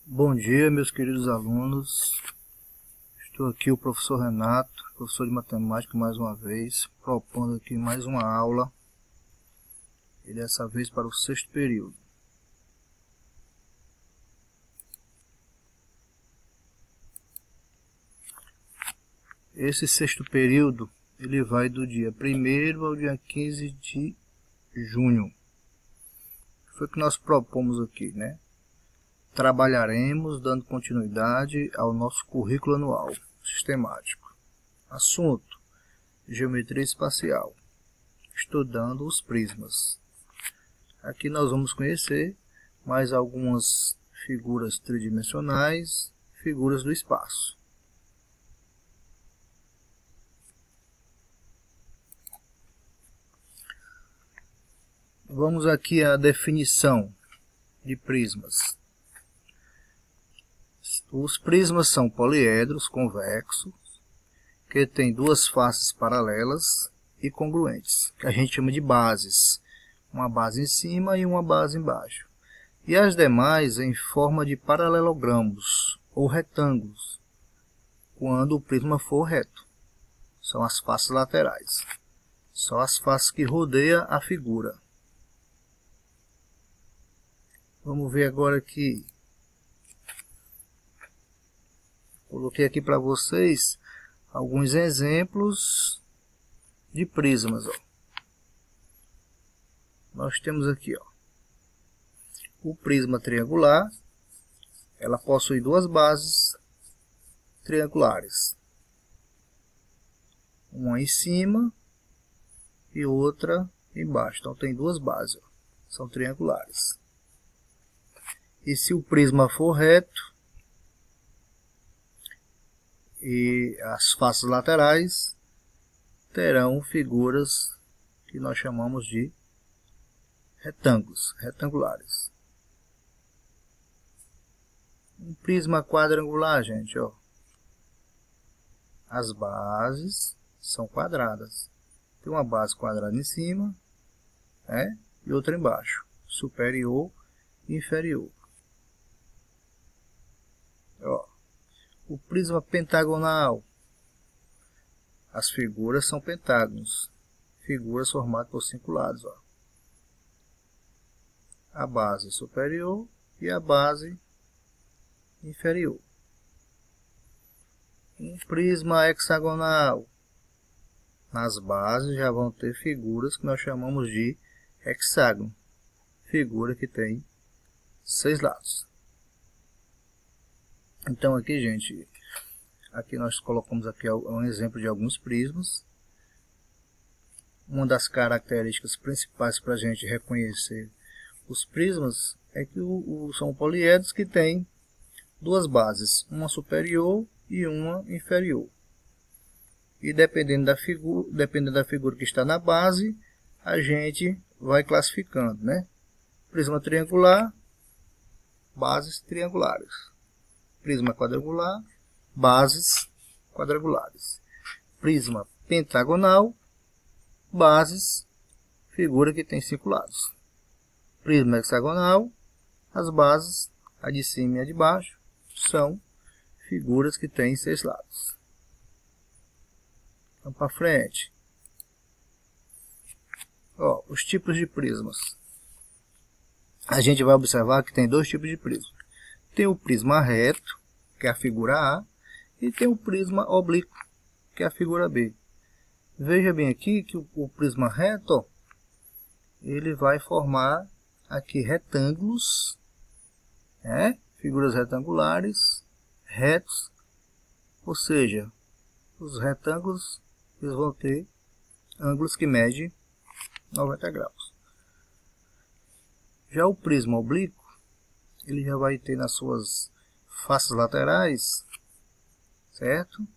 Bom dia, meus queridos alunos. Estou aqui, o professor Renato, professor de matemática, mais uma vez, propondo aqui mais uma aula, e dessa vez para o sexto período. Esse sexto período, ele vai do dia 1º ao dia 15 de junho. Foi o que nós propomos aqui, né? Trabalharemos dando continuidade ao nosso currículo anual sistemático. Assunto: geometria espacial, estudando os prismas. Aqui nós vamos conhecer mais algumas figuras tridimensionais, figuras do espaço. Vamos aqui à definição de prismas. Os prismas são poliedros convexos que têm duas faces paralelas e congruentes, que a gente chama de bases, uma base em cima e uma base embaixo, e as demais em forma de paralelogramos ou retângulos, quando o prisma for reto. São as faces laterais, são as faces que rodeiam a figura. Vamos ver agora aqui. Coloquei aqui para vocês alguns exemplos de prismas. Nós temos aqui, o prisma triangular. Ela possui duas bases triangulares, uma em cima e outra embaixo. Então tem duas bases, são triangulares. E se o prisma for reto, e as faces laterais terão figuras que nós chamamos de retângulos, retangulares. Um prisma quadrangular, gente, as bases são quadradas. Tem uma base quadrada em cima, e outra embaixo, superior e inferior. O prisma pentagonal, as figuras são pentágonos, figuras formadas por 5 lados. A base superior e a base inferior. Um prisma hexagonal, nas bases já vão ter figuras que nós chamamos de hexágono, figura que tem 6 lados. Então aqui, gente, aqui nós colocamos aqui um exemplo de alguns prismas. Uma das características principais para a gente reconhecer os prismas é que são poliedros que têm duas bases, uma superior e uma inferior. E dependendo da figura que está na base, a gente vai classificando, né? Prisma triangular, bases triangulares. Prisma quadrangular, bases quadrangulares. Prisma pentagonal, bases, figura que tem 5 lados. Prisma hexagonal, as bases, a de cima e a de baixo, são figuras que têm 6 lados. Vamos para frente. Os tipos de prismas. A gente vai observar que tem dois tipos de prisma. Tem o prisma reto, que é a figura A, e tem o prisma oblíquo, que é a figura B. Veja bem aqui que o prisma reto, ele vai formar aqui retângulos, figuras retangulares, retos, ou seja, os retângulos eles vão ter ângulos que medem 90 graus. Já o prisma oblíquo, ele já vai ter nas suas faces laterais, certo?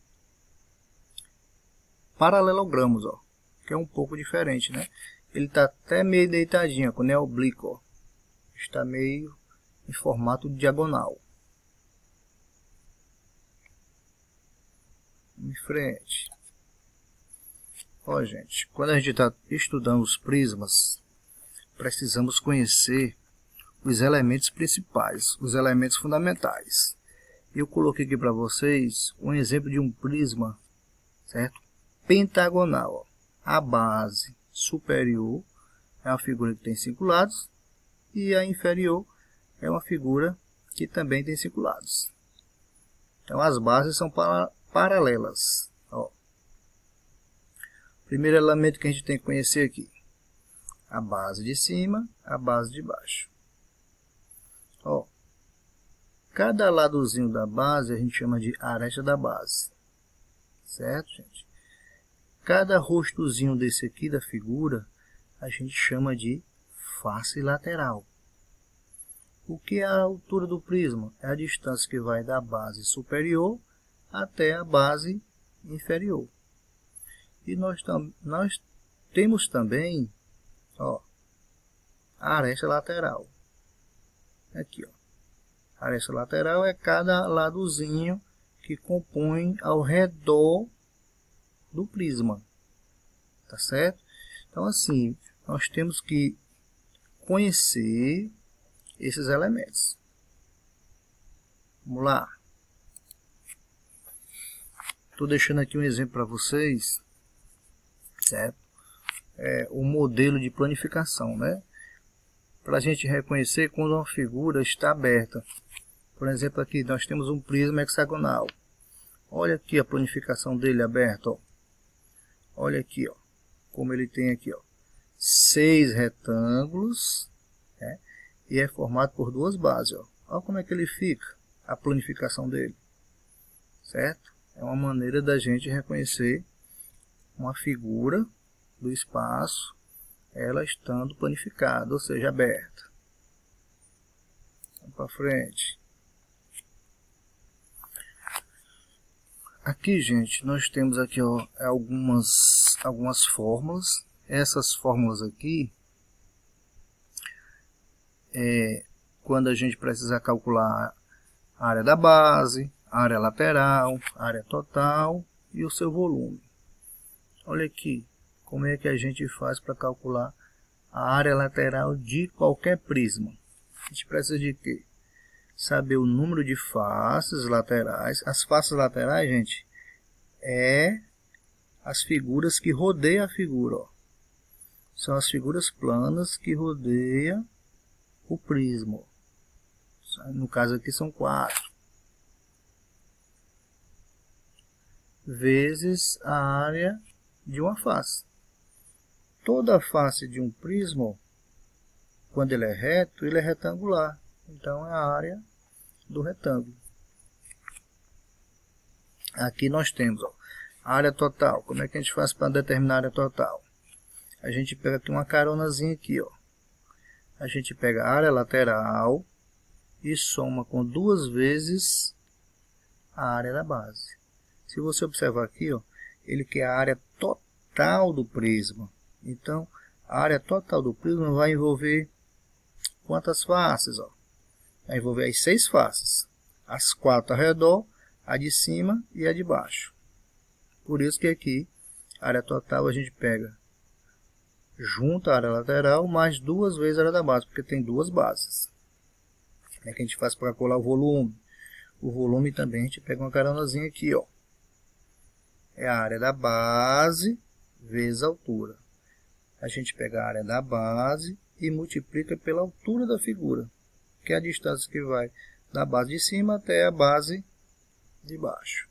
Paralelogramos, que é um pouco diferente, né? Ele está até meio deitadinho, quando é oblíquo, está meio em formato diagonal. Em frente. Gente, quando a gente está estudando os prismas, precisamos conhecer os elementos principais, os elementos fundamentais. Eu coloquei aqui para vocês um exemplo de um prisma, certo? Pentagonal. Ó. A base superior é uma figura que tem 5 lados e a inferior é uma figura que também tem 5 lados. Então as bases são paralelas. Ó. Primeiro elemento que a gente tem que conhecer aqui: a base de cima, a base de baixo. Ó, cada ladozinho da base a gente chama de aresta da base, certo, gente? Cada rostozinho desse aqui da figura a gente chama de face lateral. O que é a altura do prisma? É a distância que vai da base superior até a base inferior. E nós temos também, ó, a aresta lateral. Aqui, ó. A aresta lateral é cada ladozinho que compõe ao redor do prisma. Tá certo? Então, assim, nós temos que conhecer esses elementos. Vamos lá. Estou deixando aqui um exemplo para vocês, certo? O modelo de planificação, né? Para a gente reconhecer quando uma figura está aberta. Por exemplo, aqui nós temos um prisma hexagonal. Olha aqui a planificação dele aberta. Ó. Olha aqui, ó, como ele tem aqui, ó, 6 retângulos, né? E é formado por 2 bases. Ó. Olha como é que ele fica, a planificação dele, certo? É uma maneira da gente reconhecer uma figura do espaço, ela estando planificada, ou seja, aberta. Vamos para frente. Aqui, gente, nós temos aqui, ó, algumas fórmulas. Essas fórmulas aqui quando a gente precisa calcular a área da base, a área lateral, a área total e o seu volume. Olha aqui como é que a gente faz para calcular a área lateral de qualquer prisma. A gente precisa de quê? Saber o número de faces laterais. As faces laterais, gente, as figuras que rodeiam a figura. Ó. São as figuras planas que rodeiam o prisma. No caso aqui são 4. Vezes a área de uma face. Toda a face de um prisma, quando ele é reto, ele é retangular. Então é a área do retângulo. Aqui nós temos, ó, a área total. Como é que a gente faz para determinar a área total? A gente pega aqui uma caronazinha aqui, ó. A gente pega a área lateral e soma com 2 vezes a área da base. Se você observar aqui, ó, ele quer a área total do prisma. Então, a área total do prisma vai envolver quantas faces? Ó? Vai envolver as 6 faces. As 4 ao redor, a de cima e a de baixo. Por isso que aqui, a área total a gente pega junta a área lateral mais 2 vezes a área da base, porque tem 2 bases. É que a gente faz para calcular o volume. O volume também a gente pega uma caronazinha aqui, ó. É a área da base vezes a altura. A gente pega a área da base e multiplica pela altura da figura, que é a distância que vai da base de cima até a base de baixo.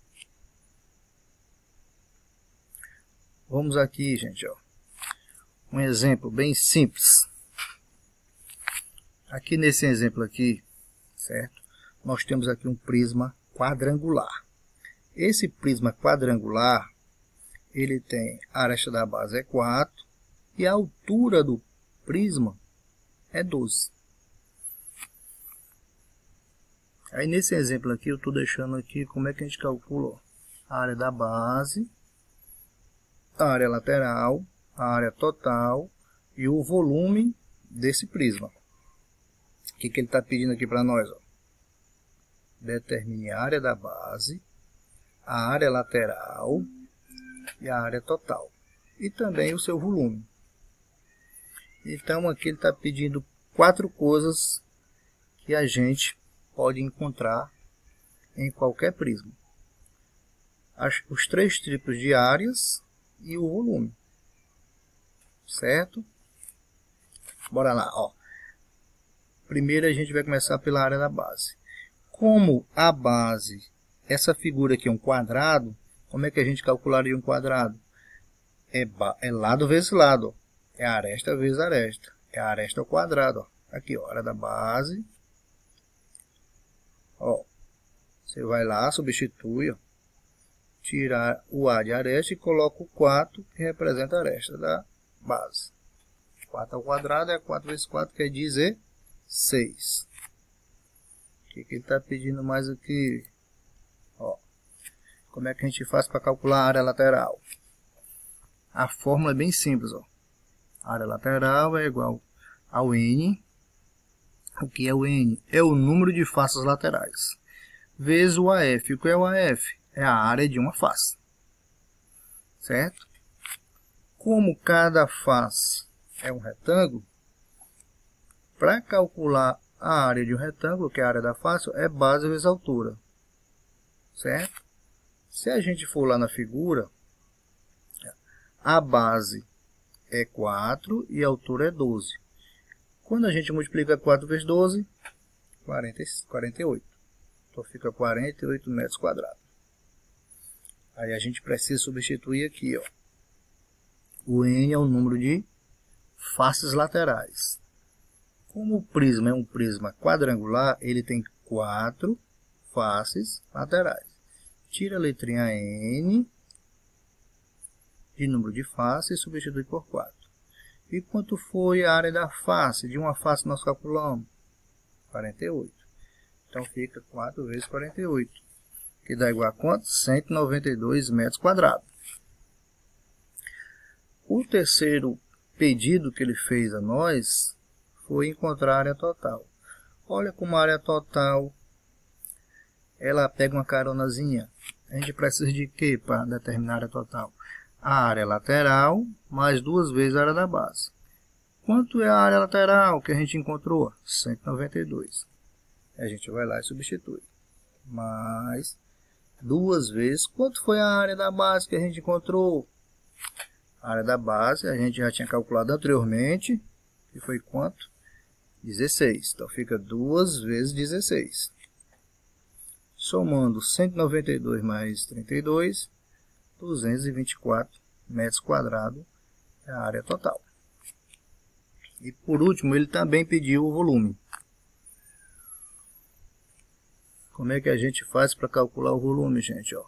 Vamos aqui, gente, ó. Um exemplo bem simples. Aqui nesse exemplo aqui, certo? Nós temos aqui um prisma quadrangular. Esse prisma quadrangular, ele tem a aresta da base é 4 e a altura do prisma é 12. Aí nesse exemplo aqui eu estou deixando aqui como é que a gente calcula, ó, a área da base, a área lateral, a área total e o volume desse prisma. O que ele está pedindo aqui para nós? Ó? Determine a área da base, a área lateral e a área total. E também o seu volume. Então aqui ele está pedindo 4 coisas que a gente pode encontrar em qualquer prisma. Os 3 tipos de áreas e o volume. Certo? Bora lá, ó. Primeiro a gente vai começar pela área da base. Como a base, essa figura aqui é um quadrado, como é que a gente calcularia um quadrado? É lado vezes lado, ó. É aresta vezes aresta. É a aresta ao quadrado, ó. Aqui, ó, área da base. Ó, você vai lá, substitui, ó, tirar o A de aresta e coloca o 4, que representa a aresta da base. 4 ao quadrado é 4 vezes 4, quer dizer 6. O que ele está pedindo mais aqui? Ó, como é que a gente faz para calcular a área lateral? A fórmula é bem simples, ó. A área lateral é igual ao N. O que é o N? É o número de faces laterais. Vezes o AF. O que é o AF? É a área de uma face. Certo? Como cada face é um retângulo, para calcular a área de um retângulo, que é a área da face, é base vezes altura. Certo? Se a gente for lá na figura, a base é 4 e a altura é 12. Quando a gente multiplica 4 vezes 12, 48. Então fica 48 metros quadrados. Aí a gente precisa substituir aqui, ó. O N é o número de faces laterais. Como o prisma é um prisma quadrangular, ele tem 4 faces laterais. Tira a letrinha N de número de face e substitui por 4. E quanto foi a área da face? De uma face nós calculamos 48. Então fica 4 vezes 48. Que dá igual a quanto? 192 metros quadrados. O terceiro pedido que ele fez a nós foi encontrar a área total. Olha como a área total, ela pega uma caronazinha. A gente precisa de quê para determinar a área total? A área lateral mais 2 vezes a área da base. Quanto é a área lateral que a gente encontrou? 192. A gente vai lá e substitui. Mais 2 vezes. Quanto foi a área da base que a gente encontrou? A área da base a gente já tinha calculado anteriormente. E foi quanto? 16. Então fica 2 vezes 16. Somando 192 mais 32, 224 metros quadrados é a área total. E por último, ele também pediu o volume. Como é que a gente faz para calcular o volume, gente? Ó,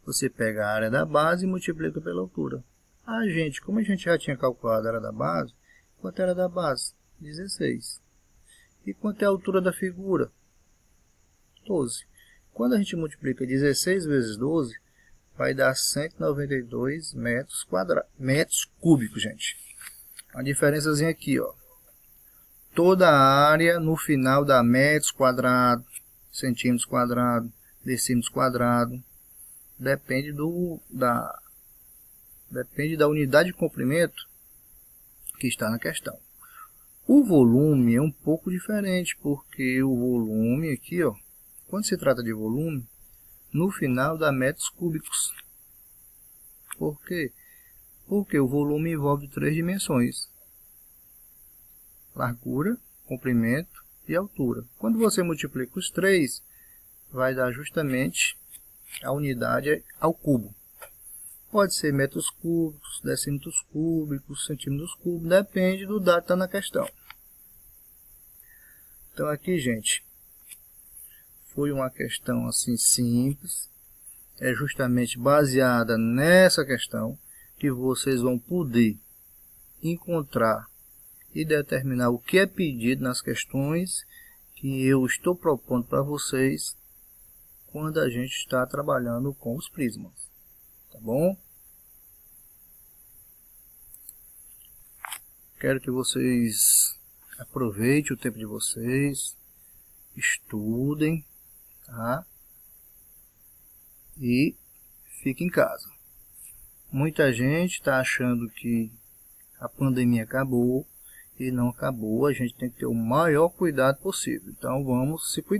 você pega a área da base e multiplica pela altura. Como a gente já tinha calculado a área da base, quanto era da base? 16. E quanto é a altura da figura? 12. Quando a gente multiplica 16 vezes 12, vai dar 192 metros cúbicos, gente. A diferençazinha aqui, ó. Toda a área no final dá metros quadrados, centímetros quadrados, decímetros quadrados. Depende da unidade de comprimento que está na questão. O volume é um pouco diferente, porque o volume aqui, ó, quando se trata de volume, no final dá metros cúbicos. Por quê? Porque o volume envolve 3 dimensões: largura, comprimento e altura. Quando você multiplica os 3, vai dar justamente a unidade ao cubo. Pode ser metros cúbicos, decímetros cúbicos, centímetros cúbicos, depende do dado que está na questão. Então aqui, gente, foi uma questão assim simples, é justamente baseada nessa questão que vocês vão poder encontrar e determinar o que é pedido nas questões que eu estou propondo para vocês quando a gente está trabalhando com os prismas, tá bom? Quero que vocês aproveitem o tempo de vocês, estudem, tá? E fiquem em casa. Muita gente está achando que a pandemia acabou e não acabou. A gente tem que ter o maior cuidado possível. Então vamos se cuidar.